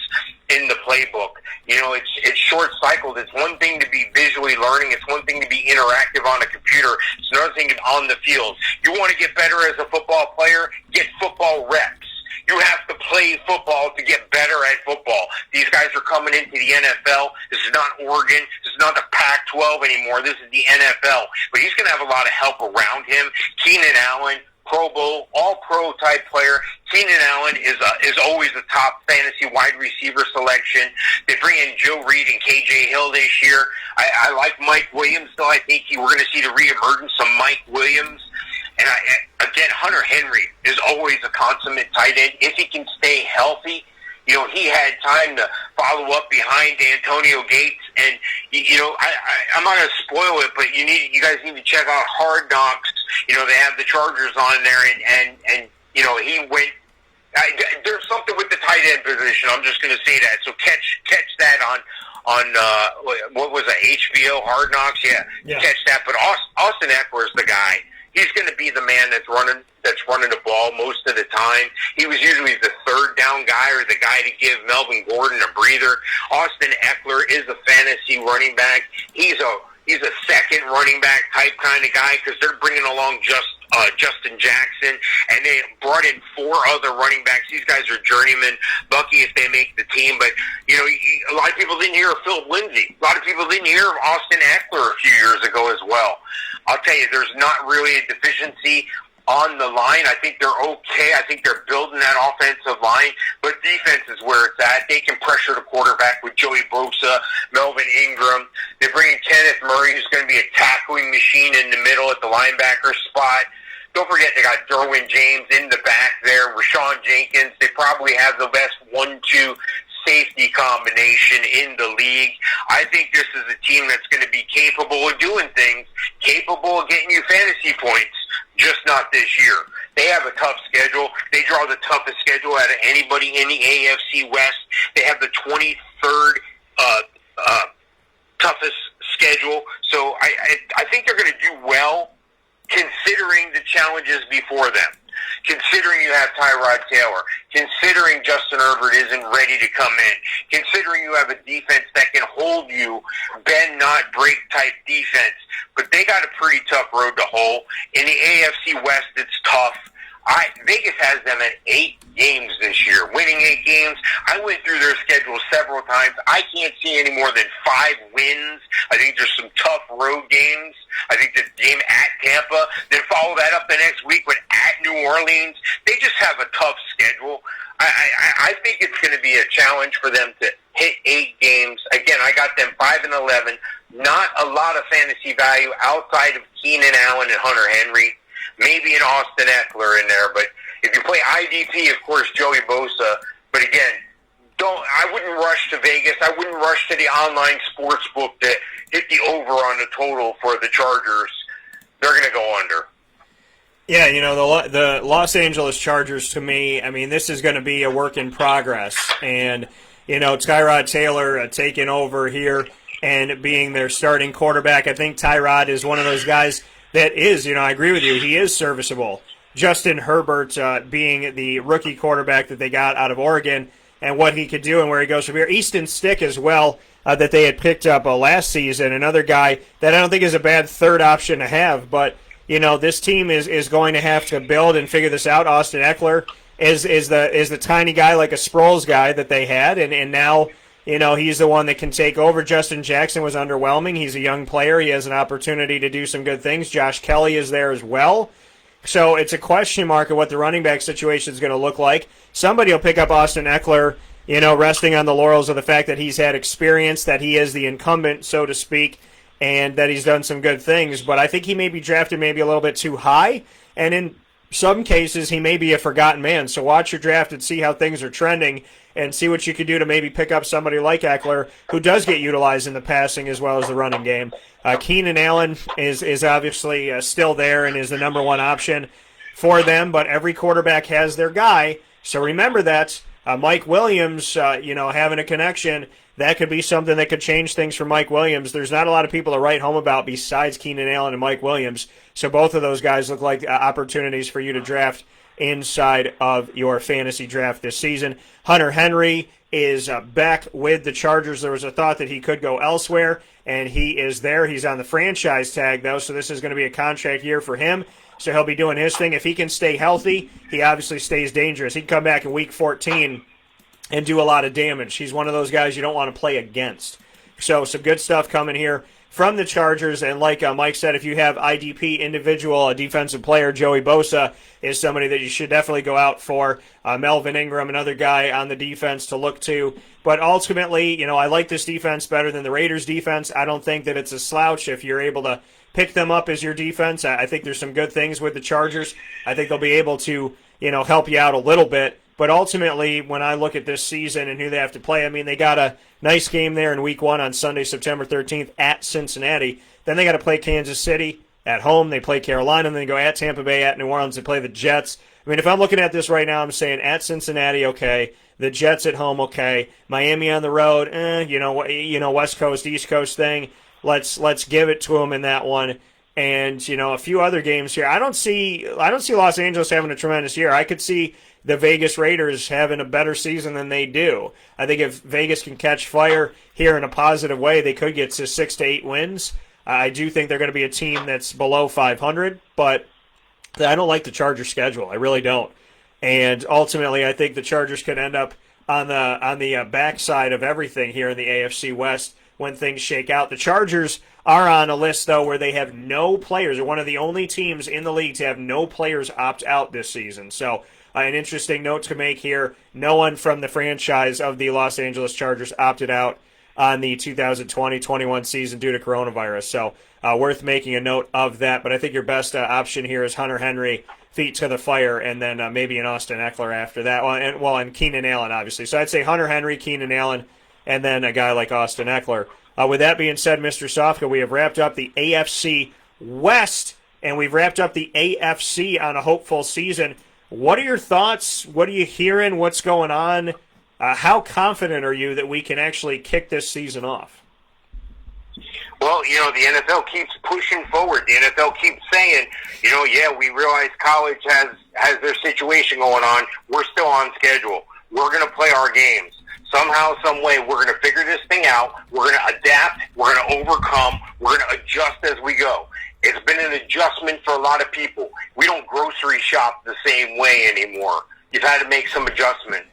in the playbook? It's short-cycled. It's one thing to be visually learning. It's one thing to be interactive on a computer. It's another thing to be on the field. You want to get better as a football player? Get football reps. You have to play football to get better at football. These guys are coming into the NFL. This is not Oregon. This is not the Pac-12 anymore. This is the NFL. But he's going to have a lot of help around him. Keenan Allen, Pro Bowl, all-pro type player. Keenan Allen is always a top fantasy wide receiver selection. They bring in Joe Reed and KJ Hill this year. I like Mike Williams, though. I think we're going to see the reemergence of Mike Williams. And again, Hunter Henry is always a consummate tight end. If he can stay healthy, he had time to follow up behind Antonio Gates. And, I'm not going to spoil it, but you guys need to check out Hard Knocks. They have the Chargers on there, and he went. There's something with the tight end position. I'm just going to say that. So catch that on what was it, HBO Hard Knocks? Yeah. Catch that. But Austin Eckler is the guy. He's going to be the man that's running the ball most of the time. He was usually the third down guy or the guy to give Melvin Gordon a breather. Austin Eckler is a fantasy running back. He's a He's a second running back type kind of guy because they're bringing along Justin Jackson, and they brought in 4 other running backs. These guys are journeymen. Lucky if they make the team. But, a lot of people didn't hear of Philip Lindsay. A lot of people didn't hear of Austin Eckler a few years ago as well. I'll tell you, there's not really a deficiency on the line. I think they're okay. I think they're building that offensive line, but defense is where it's at. They can pressure the quarterback with Joey Bosa, Melvin Ingram. They bring in Kenneth Murray, who's going to be a tackling machine in the middle at the linebacker spot. Don't forget they got Derwin James in the back there, Rashawn Jenkins. They probably have the best 1-2 safety combination in the league. I think this is a team that's going to be capable of doing things, capable of getting you fantasy points, just not this year. They have a tough schedule. They draw the toughest schedule out of anybody in the AFC West. They have the 23rd toughest schedule. So I think they're going to do well considering the challenges before them. Considering you have Tyrod Taylor, considering Justin Herbert isn't ready to come in, considering you have a defense that can hold you, bend not break type defense, but they got a pretty tough road to hoe. In the AFC West, it's tough. Vegas has them at 8 games this year, winning 8 games. I went through their schedule several times. I can't see any more than 5 wins. I think there's some tough road games. I think the game at Tampa, then follow that up the next week with at New Orleans. They just have a tough schedule. I think it's going to be a challenge for them to hit 8 games. Again, I got them 5-11. Not a lot of fantasy value outside of Keenan Allen and Hunter Henry. Maybe an Austin Eckler in there, but if you play IDP, of course, Joey Bosa. But again, I wouldn't rush to Vegas. I wouldn't rush to the online sports book to hit the over on the total for the Chargers. They're going to go under. Yeah, the Los Angeles Chargers, to me, I mean, this is going to be a work in progress. And, Tyrod Taylor taking over here and being their starting quarterback. I think Tyrod is one of those guys that is, I agree with you, he is serviceable. Justin Herbert being the rookie quarterback that they got out of Oregon and what he could do and where he goes from here. Easton Stick as well that they had picked up last season, another guy that I don't think is a bad third option to have. But, this team is going to have to build and figure this out. Austin Eckler is the tiny guy like a Sproles guy that they had, and now – he's the one that can take over. Justin Jackson was underwhelming. He's a young player. He has an opportunity to do some good things. Josh Kelly is there as well. So it's a question mark of what the running back situation is going to look like. Somebody will pick up Austin Eckler, resting on the laurels of the fact that he's had experience, that he is the incumbent, so to speak, and that he's done some good things. But I think he may be drafted maybe a little bit too high, and in some cases he may be a forgotten man. So watch your draft and see how things are trending and see what you could do to maybe pick up somebody like Eckler, who does get utilized in the passing as well as the running game. Keenan Allen is obviously still there and is the number one option for them, but every quarterback has their guy. So remember that. Mike Williams, having a connection, that could be something that could change things for Mike Williams. There's not a lot of people to write home about besides Keenan Allen and Mike Williams, so both of those guys look like opportunities for you to draft inside of your fantasy draft this season. Hunter Henry is back with the Chargers. There was a thought that he could go elsewhere, and he is there. He's on the franchise tag, though, so this is going to be a contract year for him. So he'll be doing his thing. If he can stay healthy, he obviously stays dangerous. He'd come back in Week 14 and do a lot of damage. He's one of those guys you don't want to play against. So some good stuff coming here from the Chargers. And like Mike said, if you have IDP individual, a defensive player, Joey Bosa is somebody that you should definitely go out for. Melvin Ingram, another guy on the defense to look to. But ultimately, I like this defense better than the Raiders' defense. I don't think that it's a slouch if you're able to pick them up as your defense. I think there's some good things with the Chargers. I think they'll be able to, help you out a little bit. But ultimately, when I look at this season and who they have to play, I mean, they got a nice game there in Week 1 on Sunday, September 13th at Cincinnati. Then they got to play Kansas City at home. They play Carolina, and then they go at Tampa Bay, at New Orleans. They play the Jets. I mean, if I'm looking at this right now, I'm saying at Cincinnati, okay. The Jets at home, okay. Miami on the road, West Coast, East Coast thing. Let's give it to them in that one. And, a few other games here. I don't see Los Angeles having a tremendous year. I could see the Vegas Raiders having a better season than they do. I think if Vegas can catch fire here in a positive way, they could get to 6 to 8 wins. I do think they're going to be a team that's below 500, but I don't like the Chargers' schedule. I really don't. And ultimately, I think the Chargers could end up on the backside of everything here in the AFC West when things shake out. The Chargers are on a list, though, where they have no players. They're one of the only teams in the league to have no players opt out this season. So an interesting note to make here. No one from the franchise of the Los Angeles Chargers opted out on the 2020-21 season due to coronavirus. So worth making a note of that. But I think your best option here is Hunter Henry, feet to the fire, and then maybe an Austin Eckler after that. And Keenan Allen, obviously. So I'd say Hunter Henry, Keenan Allen, and then a guy like Austin Eckler. With that being said, Mr. Sofka, we have wrapped up the AFC West, and we've wrapped up the AFC on a hopeful season. What are your thoughts? What are you hearing? What's going on? How confident are you that we can actually kick this season off? Well, the NFL keeps pushing forward. The NFL keeps saying, we realize college has their situation going on. We're still on schedule. We're going to play our games. Somehow, some way, we're going to figure this thing out. We're going to adapt. We're going to overcome. We're going to adjust as we go. It's been an adjustment for a lot of people. We don't grocery shop the same way anymore. You've had to make some adjustments.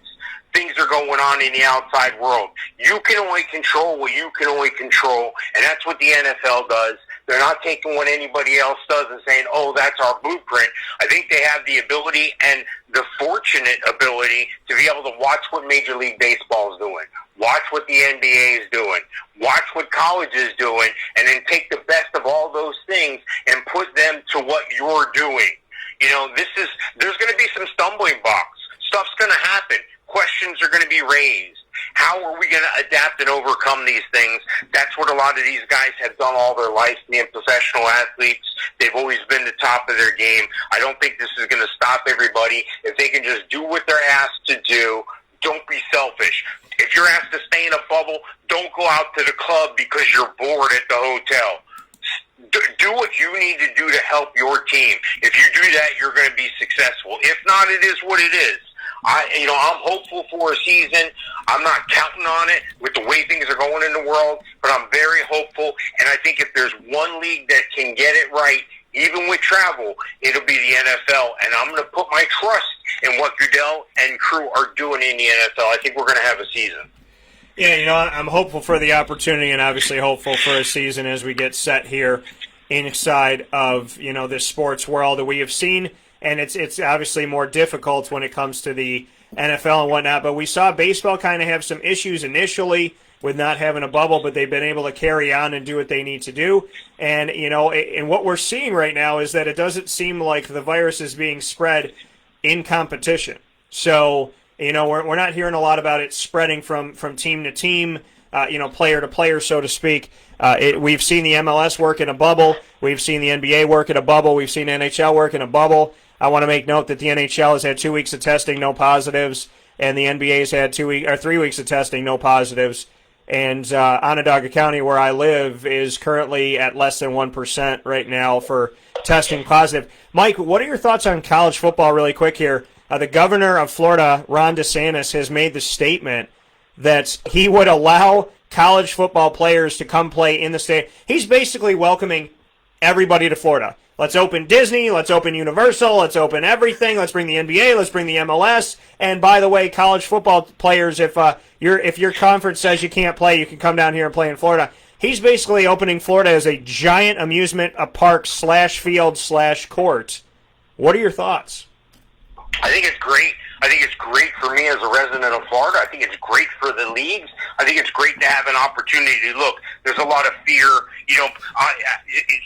Things are going on in the outside world. You can only control what you can only control, and that's what the NFL does. They're not taking what anybody else does and saying, oh, that's our blueprint. I think they have the ability and the fortunate ability to be able to watch what Major League Baseball is doing, watch what the NBA is doing, watch what college is doing, and then take the best of all those things and put them to what you're doing. There's going to be some stumbling blocks. Stuff's going to happen. Questions are going to be raised. How are we going to adapt and overcome these things? That's what a lot of these guys have done all their life, being professional athletes. They've always been the top of their game. I don't think this is going to stop everybody. If they can just do what they're asked to do, don't be selfish. If you're asked to stay in a bubble, don't go out to the club because you're bored at the hotel. Do what you need to do to help your team. If you do that, you're going to be successful. If not, it is what it is. I'm hopeful for a season. I'm not counting on it with the way things are going in the world, but I'm very hopeful. And I think if there's one league that can get it right, even with travel, it'll be the NFL. And I'm going to put my trust in what Goodell and crew are doing in the NFL. I think we're going to have a season. Yeah, I'm hopeful for the opportunity and obviously hopeful for a season as we get set here inside of, this sports world that we have seen. And it's obviously more difficult when it comes to the NFL and whatnot. But we saw baseball kind of have some issues initially with not having a bubble, but they've been able to carry on and do what they need to do. And, and what we're seeing right now is that it doesn't seem like the virus is being spread in competition. So, we're not hearing a lot about it spreading from team to team, player to player, so to speak. We've seen the MLS work in a bubble. We've seen the NBA work in a bubble. We've seen NHL work in a bubble. I want to make note that the NHL has had 2 weeks of testing, no positives, and the NBA has had 3 weeks of testing, no positives. And Onondaga County, where I live, is currently at less than 1% right now for testing positive. Mike, what are your thoughts on college football really quick here? The governor of Florida, Ron DeSantis, has made the statement that he would allow college football players to come play in the state. He's basically welcoming everybody to Florida. Let's open Disney, let's open Universal, let's open everything, let's bring the NBA, let's bring the MLS, and by the way, college football players, if your conference says you can't play, you can come down here and play in Florida. He's basically opening Florida as a giant amusement park / field / court. What are your thoughts? I think it's great. I think it's great for me as a resident of Florida. I think it's great for the leagues. I think it's great to have an opportunity. Look, there's a lot of fear,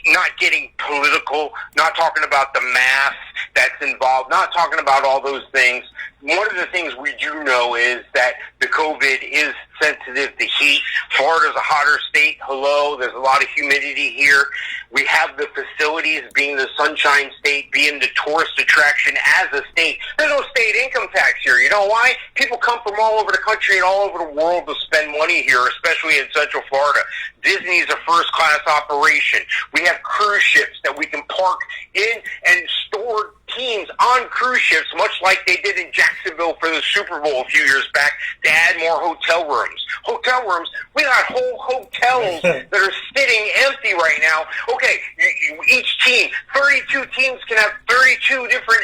not getting political, not talking about the math that's involved, not talking about all those things. One of the things we do know is that the COVID is sensitive to heat. Florida's a hotter state. Hello, there's a lot of humidity here. We have the facilities, being the Sunshine State, being the tourist attraction as a state. There's no state income tax here. You know why? People come from all over the country and all over the world to spend money here, especially in Central Florida. Disney is a first-class operation. We have cruise ships that we can park in and store teams on cruise ships, much like they did in Jacksonville for the Super Bowl a few years back, to add more hotel rooms. Hotel rooms, we got whole hotels that are sitting empty right now. Okay, each team, 32 teams can have 32 different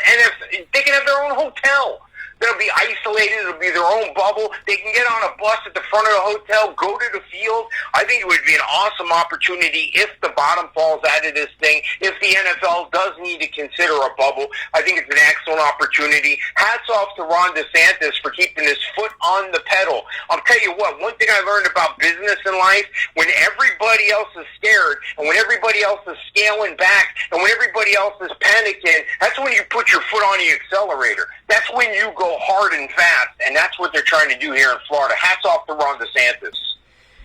they can have their own hotel. They'll be isolated. It'll be their own bubble. They can get on a bus at the front of the hotel, go to the field. I think it would be an awesome opportunity if the bottom falls out of this thing, if the NFL does need to consider a bubble. I think it's an excellent opportunity. Hats off to Ron DeSantis for keeping his foot on the pedal. I'll tell you what, one thing I learned about business in life, when everybody else is scared and when everybody else is scaling back and when everybody else is panicking, that's when you put your foot on the accelerator. That's when you go hard and fast, and that's what they're trying to do here in Florida. Hats off to Ron DeSantis.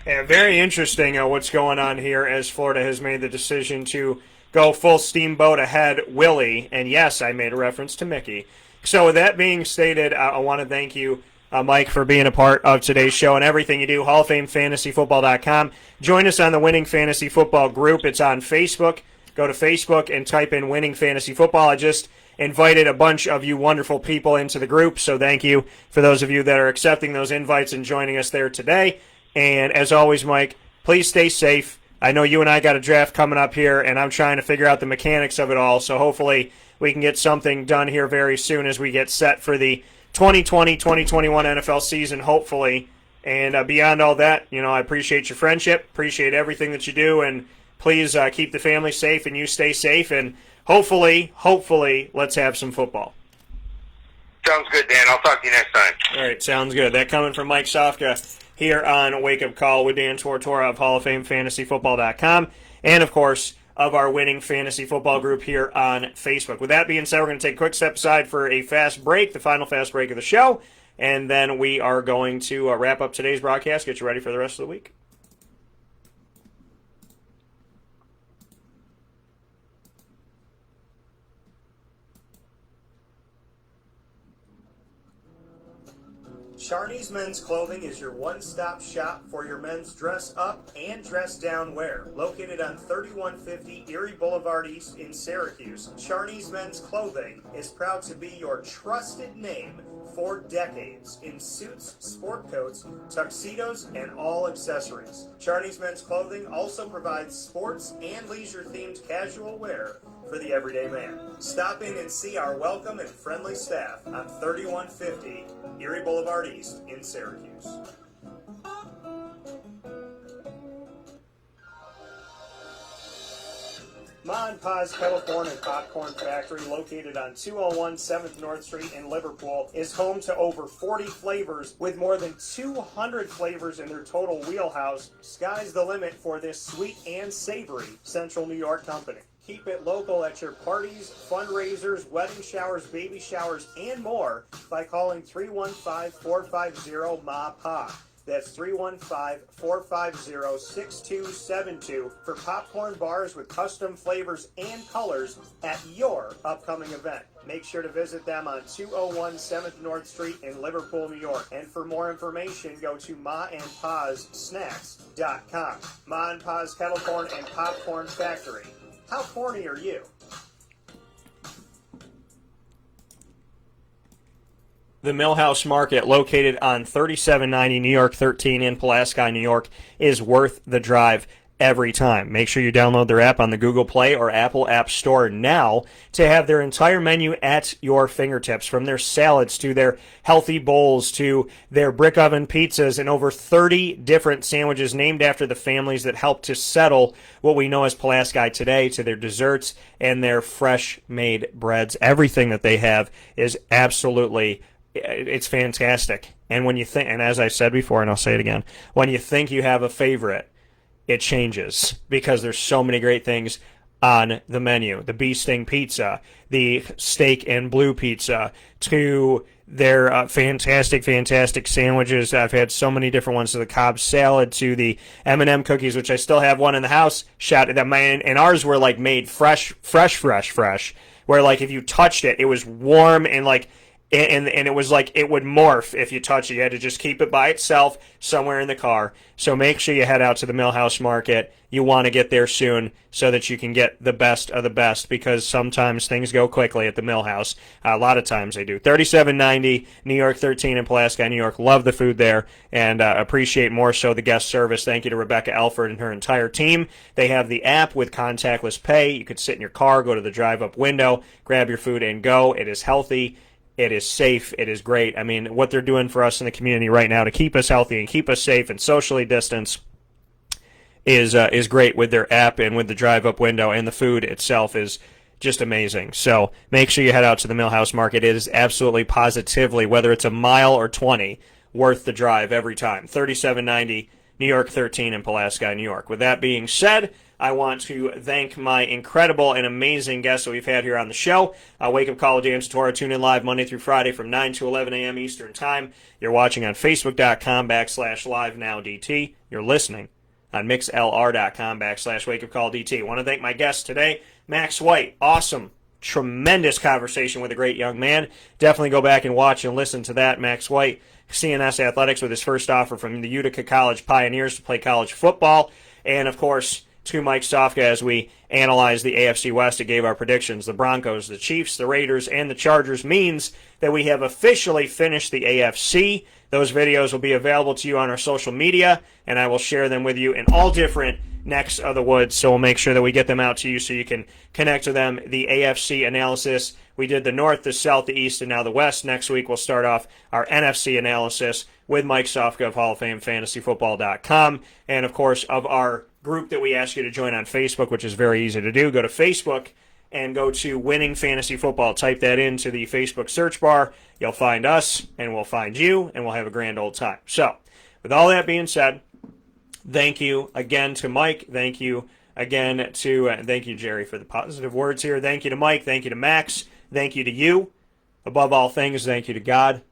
Yeah, very interesting what's going on here as Florida has made the decision to go full steamboat ahead, Willie, and yes, I made a reference to Mickey. So with that being stated, I want to thank you, Mike, for being a part of today's show and everything you do, HallOfFameFantasyFootball.com. Join us on the Winning Fantasy Football group. It's on Facebook. Go to Facebook and type in Winning Fantasy Football. I just invited a bunch of you wonderful people into the group, so thank you for those of you that are accepting those invites and joining us there today. And as always, Mike, please stay safe. I know you and I got a draft coming up here, and I'm trying to figure out the mechanics of it all, so hopefully we can get something done here very soon as we get set for the 2020-2021 NFL season, hopefully. And beyond all that, I appreciate your friendship, appreciate everything that you do, and please keep the family safe and you stay safe, and hopefully, let's have some football. Sounds good, Dan. I'll talk to you next time. All right, sounds good. That coming from Mike Sofka here on Wake Up Call with Dan Tortora of HallOfFameFantasyFootball.com and, of course, of our Winning Fantasy Football group here on Facebook. With that being said, we're going to take a quick step aside for a fast break, the final fast break of the show, and then we are going to wrap up today's broadcast, get you ready for the rest of the week. Charney's Men's Clothing is your one-stop shop for your men's dress-up and dress-down wear. Located on 3150 Erie Boulevard East in Syracuse, Charney's Men's Clothing is proud to be your trusted name for decades in suits, sport coats, tuxedos, and all accessories. Charney's Men's Clothing also provides sports and leisure-themed casual wear for the everyday man. Stop in and see our welcome and friendly staff on 3150 Erie Boulevard East in Syracuse. Ma and Pa's Kettle Corn and Popcorn Factory, located on 201 7th North Street in Liverpool, is home to over 40 flavors with more than 200 flavors in their total wheelhouse. Sky's the limit for this sweet and savory Central New York company. Keep it local at your parties, fundraisers, wedding showers, baby showers, and more by calling 315-450-MA-PA. That's 315-450-6272 for popcorn bars with custom flavors and colors at your upcoming event. Make sure to visit them on 201 7th North Street in Liverpool, New York. And for more information, go to maandpassnacks.com. Ma and Pa's Kettle Corn and Popcorn Factory. How corny are you? The Millhouse Market, located on 3790 New York 13 in Pulaski, New York, is worth the drive every time. Make sure you download their app on the Google Play or Apple App Store now to have their entire menu at your fingertips, from their salads to their healthy bowls to their brick oven pizzas and over 30 different sandwiches named after the families that helped to settle what we know as Pulaski today, to their desserts and their fresh-made breads. Everything that they have is absolutely, it's fantastic. And when you think, and as I said before, and I'll say it again, when you think you have a favorite, it changes because there's so many great things on the menu. The bee sting pizza, the steak and blue pizza, to their fantastic sandwiches. I've had so many different ones, to the Cobb salad, to the M&M cookies, which I still have one in the house. Shout that man, and ours were like made fresh, where like if you touched it, it was warm and like And it was like it would morph if you touch it. You had to just keep it by itself somewhere in the car. So make sure you head out to the Millhouse Market. You want to get there soon so that you can get the best of the best, because sometimes things go quickly at the Millhouse. A lot of times they do. 3790 New York 13 in Pulaski, New York. Love the food there and appreciate more so the guest service. Thank you to Rebecca Elford and her entire team. They have the app with contactless pay. You could sit in your car, go to the drive-up window, grab your food, and go. It is healthy. It is safe. It is great. I mean, what they're doing for us in the community right now to keep us healthy and keep us safe and socially distanced is great with their app and with the drive-up window, and the food itself is just amazing. So make sure you head out to the Millhouse Market. It is absolutely positively, whether it's a mile or 20, worth the drive every time. 3790 New York 13 in Pulaski, New York. With that being said, I want to thank my incredible and amazing guests that we've had here on the show. Wake Up Call with James Tortora. Tune in live Monday through Friday from 9 to 11 a.m. Eastern Time. You're watching on Facebook.com/LiveNowDT. You're listening on MixLR.com/WakeUpCallDT. I want to thank my guests today, Max White. Awesome, tremendous conversation with a great young man. Definitely go back and watch and listen to that. Max White, CNS Athletics, with his first offer from the Utica College Pioneers to play college football. And, of course, to Mike Sofka as we analyze the AFC West and gave our predictions. The Broncos, the Chiefs, the Raiders, and the Chargers means that we have officially finished the AFC. Those videos will be available to you on our social media, and I will share them with you in all different necks of the woods, so we'll make sure that we get them out to you so you can connect with them. The AFC analysis, we did the North, the South, the East, and now the West. Next week we'll start off our NFC analysis with Mike Sofka of Hall of Fame FantasyFootball.com, and of course of our group that we ask you to join on Facebook, which is very easy to do. Go to Facebook and go to Winning Fantasy Football. Type that into the Facebook search bar. You'll find us, and we'll find you, and we'll have a grand old time. So, with all that being said, thank you again to Mike. Thank you again to, thank you, Jerry, for the positive words here. Thank you to Mike. Thank you to Max. Thank you to you. Above all things, thank you to God.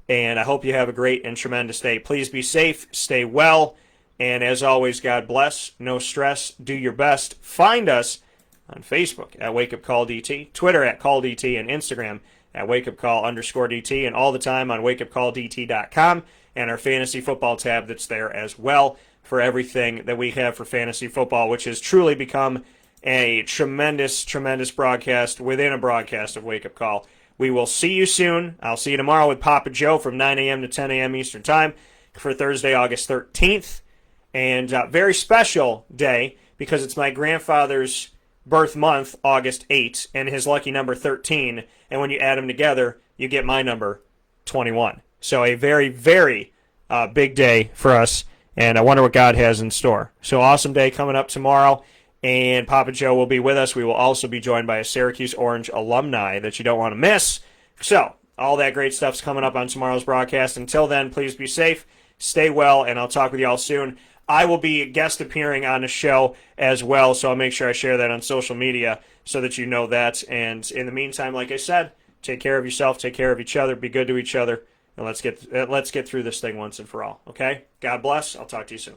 And I hope you have a great and tremendous day. Please be safe. Stay well. And as always, God bless. No stress. Do your best. Find us on Facebook at WakeUpCallDT, Twitter at CallDT, and Instagram at WakeUpCall_DT, and all the time on WakeUpCallDT.com and our fantasy football tab that's there as well for everything that we have for fantasy football, which has truly become a tremendous, tremendous broadcast within a broadcast of Wake Up Call. We will see you soon. I'll see you tomorrow with Papa Joe from 9 a.m. to 10 a.m. Eastern Time for Thursday, August 13th. And very special day because it's my grandfather's birth month, August 8th, and his lucky number 13. And when you add them together, you get my number, 21. So a very, very big day for us, and I wonder what God has in store. So awesome day coming up tomorrow, and Papa Joe will be with us. We will also be joined by a Syracuse Orange alumni that you don't want to miss. So all that great stuff's coming up on tomorrow's broadcast. Until then, please be safe, stay well, and I'll talk with you all soon. I will be guest appearing on the show as well, so I'll make sure I share that on social media so that you know that. And in the meantime, like I said, take care of yourself, take care of each other, be good to each other, and let's get through this thing once and for all, okay? God bless. I'll talk to you soon.